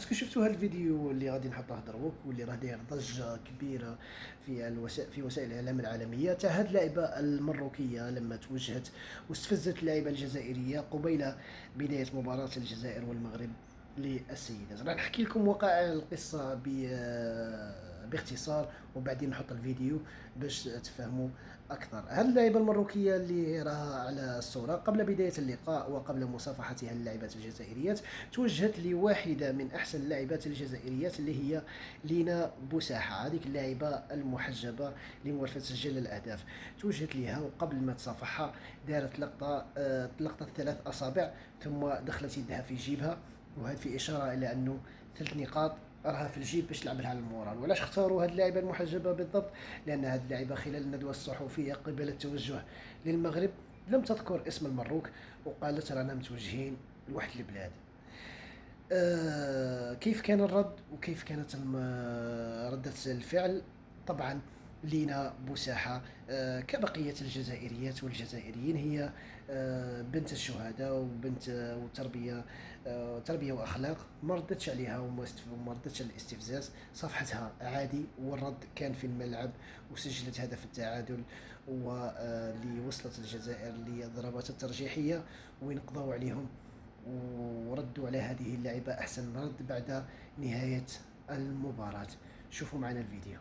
اسكو شفتوا هذا الفيديو اللي غادي نحطه دروك واللي راه داير ضجه كبيره في وسائل الاعلام العالميه تاع هذه اللاعبه المروكيه لما توجهت واستفزت اللاعبه الجزائريه قبيل بدايه مباراه الجزائر والمغرب للسيدات. راح نحكي لكم وقائع القصه باختصار وبعدين نحط الفيديو باش تفهموا اكثر. هذه اللاعبه المروكيه اللي راها على الصوره قبل بدايه اللقاء وقبل مصافحتها اللاعبات الجزائريات توجهت لواحده من احسن اللاعبات الجزائريات اللي هي لينا بوساحه، هذيك اللاعبه المحجبه اللي موالفه تسجل الاهداف. توجهت لها وقبل ما تصافحها دارت لقطه 3 اصابع ثم دخلت يدها في جيبها، وهذا في اشاره الى انه 3 نقاط راها في الجيب باش تلعب لها المورال. وعلاش اختاروا هذه اللاعبه المحجبه بالضبط؟ لان هذه اللاعبه خلال الندوه الصحفيه قبل التوجه للمغرب لم تذكر اسم المروك وقالت رانا متوجهين لواحد البلاد. كيف كان الرد وكيف كانت ردة الفعل؟ طبعا لينا بوساحة كبقية الجزائريات والجزائريين هي بنت الشهداء وبنت وتربية، تربية وأخلاق. ما ردتش عليها وما ردتش على الاستفزاز، صفحتها عادي والرد كان في الملعب وسجلت هدف التعادل واللي وصلت الجزائر للضربات الترجيحية وين قضوا عليهم وردوا على هذه اللاعبة أحسن رد بعد نهاية المباراة. شوفوا معنا الفيديو.